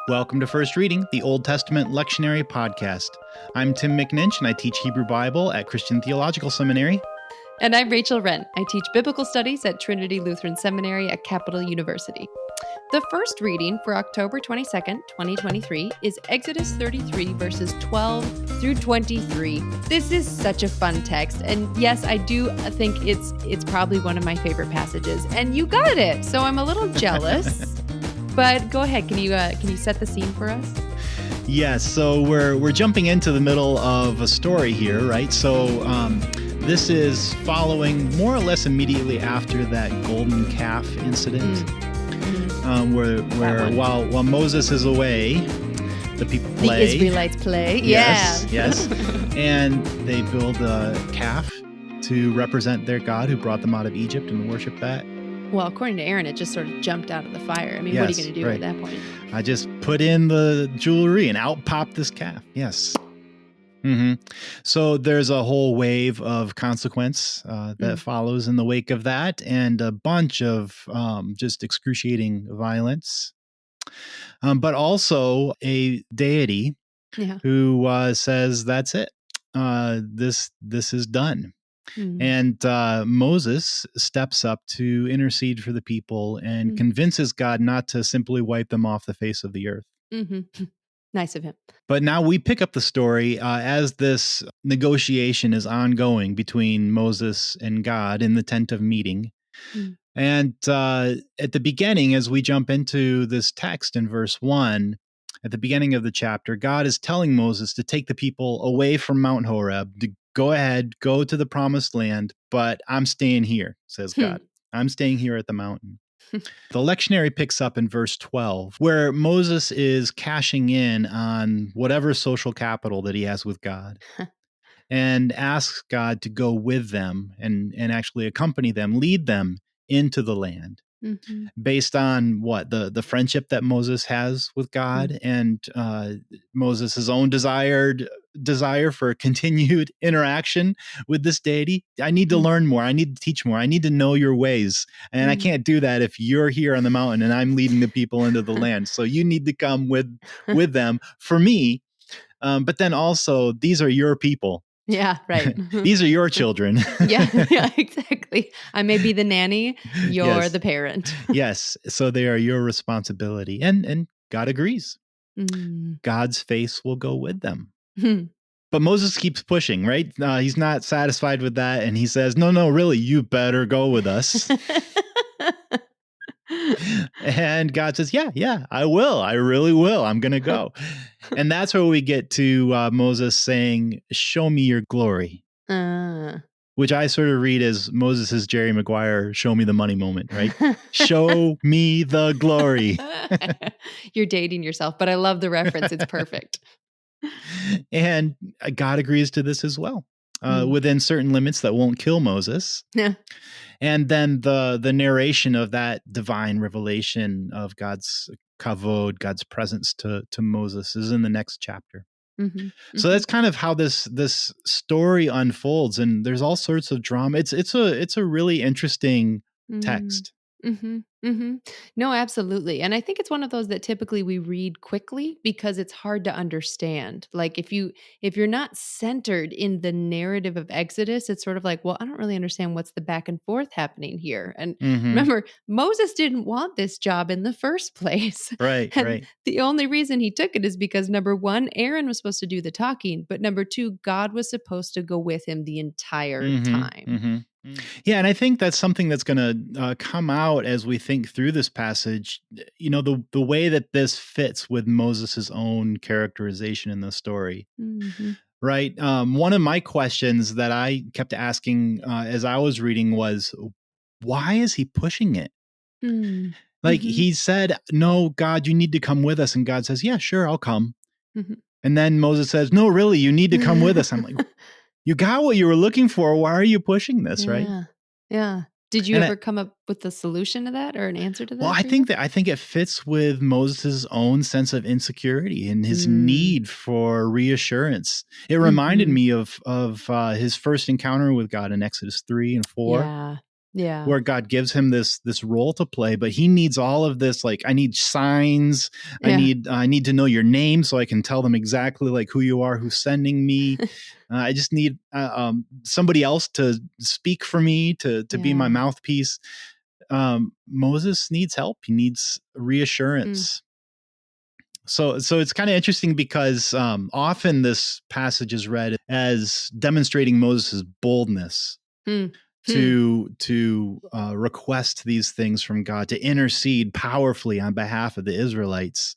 Welcome to First Reading, the Old Testament Lectionary podcast. I'm Tim McNinch, and I teach Hebrew Bible at Christian Theological Seminary. And I'm Rachel Wren. I teach biblical studies at Trinity Lutheran Seminary at Capital University. The first reading for October 22nd, 2023 is Exodus 33, verses 12 through 23. This is such a fun text, and yes, I do think it's probably one of my favorite passages, and you got it, so I'm a little jealous. But go ahead, can you set the scene for us? Yes, so we're jumping into the middle of a story here, right? So this is following more or less immediately after that golden calf incident, where while Moses is away, the people play. The Israelites play, yes, and they build a calf to represent their God who brought them out of Egypt and worship that. Well, according to Aaron, it just sort of jumped out of the fire. I mean, what are you going to do at that point? I just put in the jewelry and out popped this calf. Yes. So there's a whole wave of consequence that follows in the wake of that, and a bunch of just excruciating violence. But also a deity who says, that's it. This is done. And Moses steps up to intercede for the people and convinces God not to simply wipe them off the face of the earth. Nice of him. But now we pick up the story as this negotiation is ongoing between Moses and God in the tent of meeting. And at the beginning, as we jump into this text in verse 1, at the beginning of the chapter, God is telling Moses to take the people away from Mount Horeb, to go ahead, go to the promised land, but I'm staying here, says God. I'm staying here at the mountain. The lectionary picks up in verse 12, where Moses is cashing in on whatever social capital that he has with God and asks God to go with them and actually accompany them, lead them into the land. Based on what the friendship that Moses has with God and Moses' own desire for continued interaction with this deity. I need to learn more. I need to teach more. I need to know your ways. And I can't do that if you're here on the mountain and I'm leading the people into the land. So you need to come with them for me. But then also, these are your people. Yeah, right. These are your children. yeah, exactly. I may be the nanny, you're the parent. Yes, so they are your responsibility. And God agrees. God's face will go with them. But Moses keeps pushing, right? He's not satisfied with that. And he says, no, really, you better go with us. And God says, yeah, I will. I really will. I'm going to go. And that's where we get to Moses saying, show me your glory, which I sort of read as Moses' Jerry Maguire, show me the money moment, right? Show me the glory. You're dating yourself, but I love the reference. It's perfect. And God agrees to this as well, within certain limits that won't kill Moses. Yeah. And then the narration of that divine revelation of God's kavod, God's presence to Moses, is in the next chapter. So that's kind of how this story unfolds, and there's all sorts of drama. It's a really interesting text. No, absolutely. And I think it's one of those that typically we read quickly because it's hard to understand. Like if you're not centered in the narrative of Exodus, it's sort of like, well, I don't really understand what's the back and forth happening here. And remember, Moses didn't want this job in the first place. Right. The only reason he took it is because number one, Aaron was supposed to do the talking, but number two, God was supposed to go with him the entire time. Yeah, and I think that's something that's going to come out as we think through this passage. You know, the way that this fits with Moses' own characterization in the story, right? One of my questions that I kept asking as I was reading was, why is he pushing it? Like he said, no, God, you need to come with us. And God says, yeah, sure, I'll come. And then Moses says, no, really, you need to come with us. I'm like, you got what you were looking for. Why are you pushing this, right? Yeah. Did you ever come up with a solution to that or an answer to that? Well, I think it fits with Moses' own sense of insecurity and his need for reassurance. It reminded me of his first encounter with God in Exodus 3 and 4. Yeah. where God gives him this role to play, but he needs all of this. Like, I need signs. Yeah. I need to know your name so I can tell them exactly like who you are, who's sending me. I just need somebody else to speak for me, to be my Yeah. mouthpiece. Moses needs help. He needs reassurance. So it's kind of interesting because often this passage is read as demonstrating Moses' boldness Mm. to request these things from God, to intercede powerfully on behalf of the Israelites.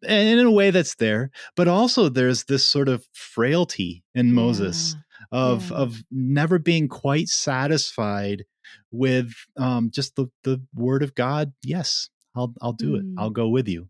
And in a way that's there, but also there's this sort of frailty in Moses Yeah. of Yeah. never being quite satisfied with just the word of God. Yes, I'll do it. I'll go with you.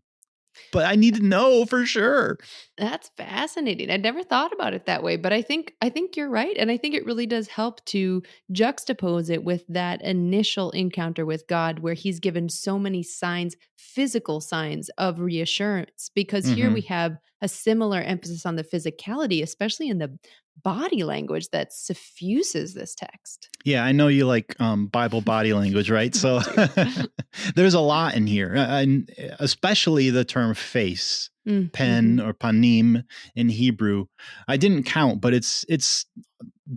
But I need to know for sure. That's fascinating. I'd never thought about it that way, but I think you're right, and I think it really does help to juxtapose it with that initial encounter with God where he's given so many signs, physical signs of reassurance, because here we Mm-hmm. have a similar emphasis on the physicality, especially in the body language that suffuses this text. Yeah, I know you like Bible body language, right? I So do. there's a lot in here, and especially the term face, pen Mhm. or panim in Hebrew. I didn't count, but it's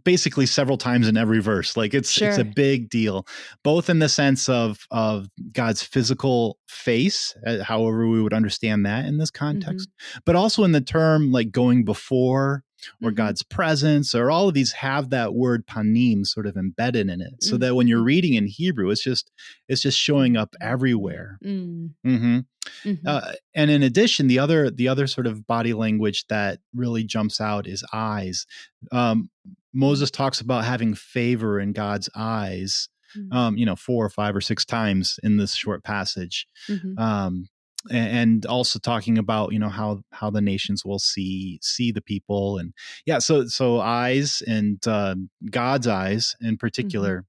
basically several times in every verse. Like it's a Sure. big deal, both in the sense of God's physical face, however we would understand that in this Mhm. context, but also in the term like going before, or Mhm. God's presence, or all of these have that word panim sort of embedded in it, so that when you're Mhm. reading in Hebrew, it's just showing up Everywhere. everywhere. Mm. hmm Mhm. and in addition, the other sort of body language that really jumps out is eyes. Um, Mm. Moses talks about having favor in God's eyes, Mm. 4 or 5 or 6 times in this short passage, Mhm. um, and also talking about how the nations will see the people, and yeah, so eyes and God's eyes in Mhm. particular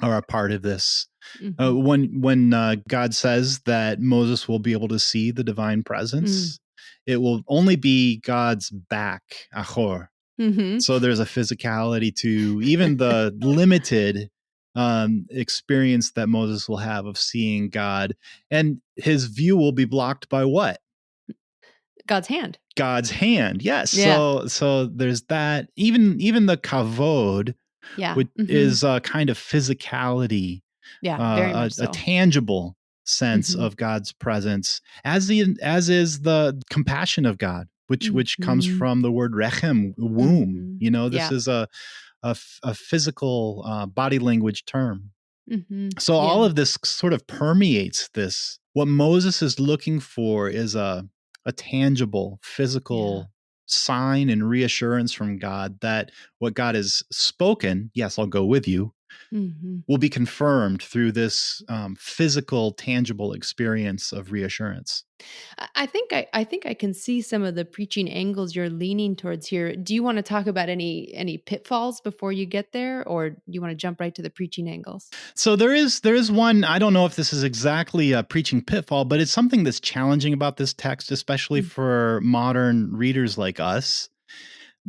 are a part of this. Mhm. When God says that Moses will be able to see the divine Mm. presence, it will only be God's back, achor. Mhm. So there's a physicality to even the limited experience that Moses will have of seeing God, and his view will be blocked by what? God's hand. God's hand. Yes. Yeah. So there's that. Even the kavod, Yeah. which Mhm. is a kind of physicality, Yeah, very much a so. tangible sense Mhm. of God's presence, as is the compassion of God, which comes Mhm. from the word rechem, womb. Mhm. This Yeah. is a physical body language term. Mhm. So all Yeah. of this sort of permeates this. What Moses is looking for is a tangible, Yeah. physical sign and reassurance from God that what God has spoken, yes, I'll go with you, Mhm. will be confirmed through this physical, tangible experience of reassurance. I think I can see some of the preaching angles you're leaning towards here. Do you wanna talk about any pitfalls before you get there, or you wanna jump right to the preaching angles? So there is one. I don't know if this is exactly a preaching pitfall, but it's something that's challenging about this text, especially Mm. for modern readers like us.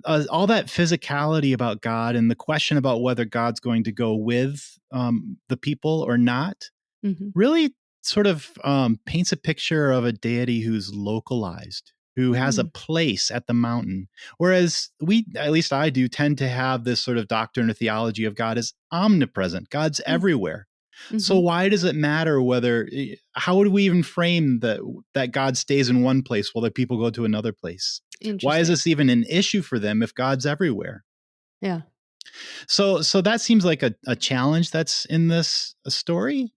All that physicality about God and the question about whether God's going to go with the people or not Mhm. really sort of paints a picture of a deity who's localized, who has a Mm. place at the mountain. Whereas we, at least I do, tend to have this sort of doctrine or theology of God as omnipresent. God's Mm. everywhere. So Mhm. why does it matter whether? How would we even frame that God stays in one place while the people go to another place? Why is Interesting. this even an issue for them if God's everywhere? Yeah. So that seems like a challenge that's in this story.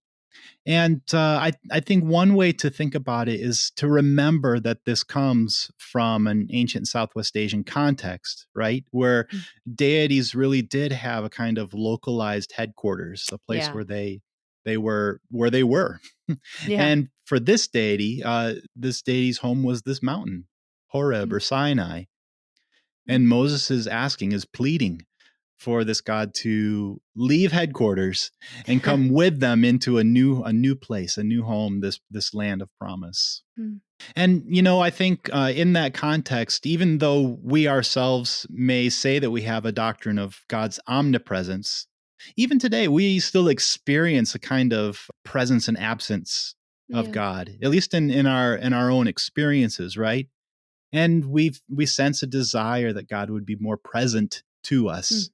And I think one way to think about it is to remember that this comes from an ancient Southwest Asian context, right? Where Mm. deities really did have a kind of localized headquarters, a place Yeah. where they were. Yeah. And for this deity's home was this mountain, Horeb Mm. or Sinai. Mm. And Moses is pleading for this God to leave headquarters and come with them into a new place, a new home, this land of promise. Mm. And I think in that context, even though we ourselves may say that we have a doctrine of God's omnipresence, Even today, we still experience a kind of presence and absence of Yeah. God, at least in our own experiences, right? And we sense a desire that God would be more present to us,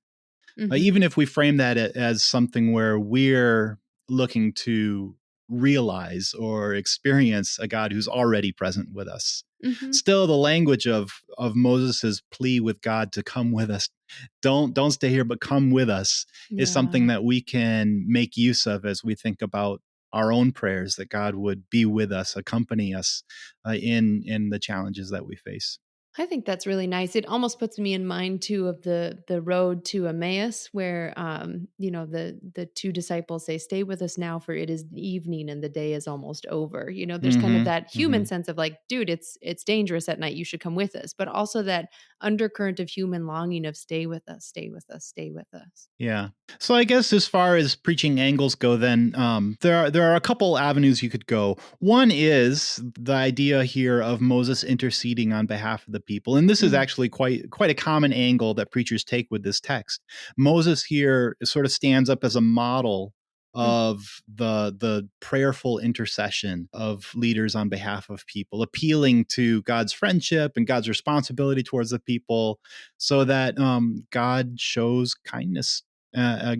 Mm-hmm. even if we frame that as something where we're looking to realize or experience a God who's already present with us. Mm-hmm. Still, the language of Moses's plea with God to come with us, don't stay here, but come with us, is something Yeah. that we can make use of as we think about our own prayers, that God would be with us, accompany us in the challenges that we face. I think that's really nice. It almost puts me in mind too of the road to Emmaus, where the two disciples say, "Stay with us now, for it is evening and the day is almost over." There's kind of Mm-hmm. that Mm-hmm. human sense of like, "Dude, it's dangerous at night. You should come with us," but also that undercurrent of human longing of "Stay with us, stay with us, stay with us." Yeah. So I guess as far as preaching angles go, then there are a couple avenues you could go. One is the idea here of Moses interceding on behalf of the people, and this is Mm, actually quite a common angle that preachers take with this text. Moses here sort of stands up as a model mm, of the prayerful intercession of leaders on behalf of people, appealing to God's friendship and God's responsibility towards the people, so that God shows kindness,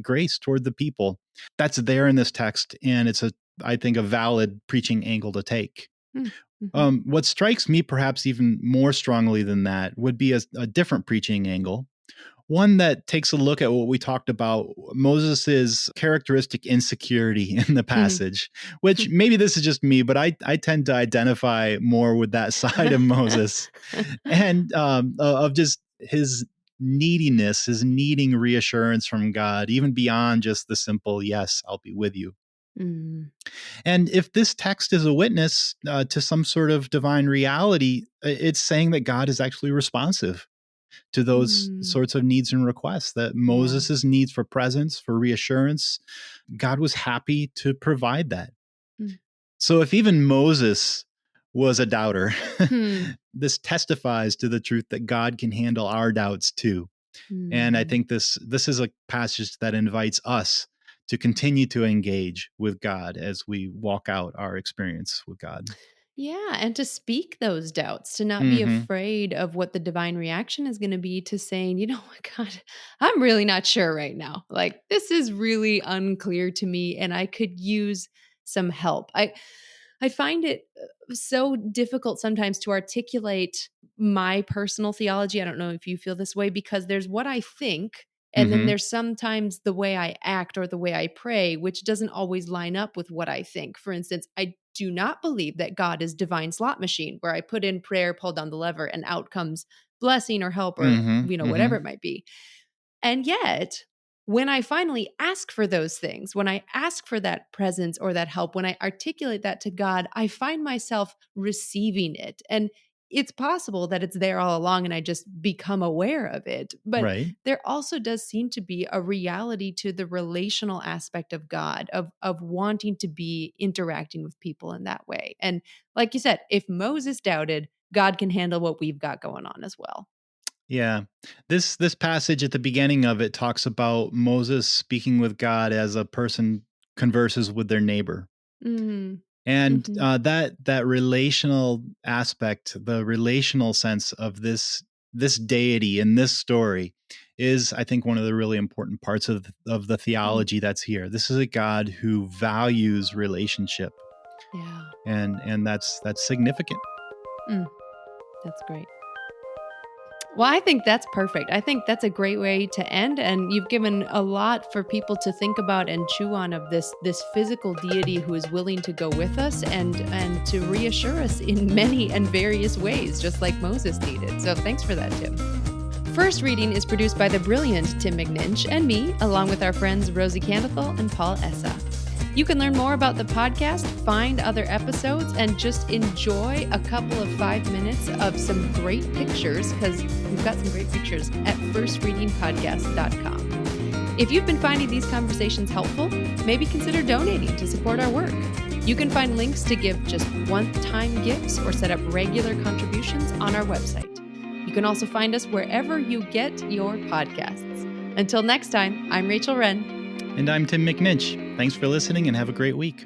grace toward the people. That's there in this text, and it's I think, a valid preaching angle to take. mm, mhm, What strikes me perhaps even more strongly than that would be a different preaching angle, one that takes a look at what we talked about, Moses's characteristic insecurity in the mhm. passage, which maybe this is just me, but I tend to identify more with that side of Moses, and of just his neediness, his needing reassurance from God, even beyond just the simple, yes, I'll be with you. Mm, And if this text is a witness to some sort of divine reality, it's saying that God is actually responsive to those mm. sorts of needs and requests, that Yeah. Moses's needs for presence, for reassurance, God was happy to provide that. Mm. So if even Moses was a doubter, Hmm. this testifies to the truth that God can handle our doubts too. And I Mm. think this is a passage that invites us to continue to engage with God as we walk out our experience with God. Yeah, and to speak those doubts, to not be Mm-hmm. afraid of what the divine reaction is going to be to saying, you know what, God, I'm really not sure right now. Like, this is really unclear to me, and I could use some help. I find it so difficult sometimes to articulate my personal theology. I don't know if you feel this way, because there's what I think, and then Mm-hmm. there's sometimes the way I act or the way I pray, which doesn't always line up with what I think. For instance, I do not believe that God is divine slot machine where I put in prayer, pull down the lever, and out comes blessing or help or Mm-hmm. Mm-hmm. whatever it might be. And yet, when I finally ask for those things, when I ask for that presence or that help, when I articulate that to God, I find myself receiving it. And it's possible that it's there all along and I just become aware of it. But Right. there also does seem to be a reality to the relational aspect of God, of wanting to be interacting with people in that way. And like you said, if Moses doubted, God can handle what we've got going on as well. Yeah. This passage at the beginning of it talks about Moses speaking with God as a person converses with their neighbor. Mm, And mhm, that relational aspect, the relational sense of this deity in this story, is, I think, one of the really important parts of the mm. theology that's here. This is a God who values relationship, Yeah. and that's significant. Mm, that's great. Well, I think that's perfect. I think that's a great way to end, and you've given a lot for people to think about and chew on of this physical deity who is willing to go with us and to reassure us in many and various ways, just like Moses needed. So thanks for that, Tim. First Reading is produced by the brilliant Tim McNinch and me, along with our friends Rosie Canethel and Paul Essa. You can learn more about the podcast, find other episodes, and just enjoy a couple of 5 minutes of some great pictures, because we've got some great pictures at firstreadingpodcast.com. If you've been finding these conversations helpful, maybe consider donating to support our work. You can find links to give just one-time gifts or set up regular contributions on our website. You can also find us wherever you get your podcasts. Until next time, I'm Rachel Wren. And I'm Tim McNinch. Thanks for listening and have a great week.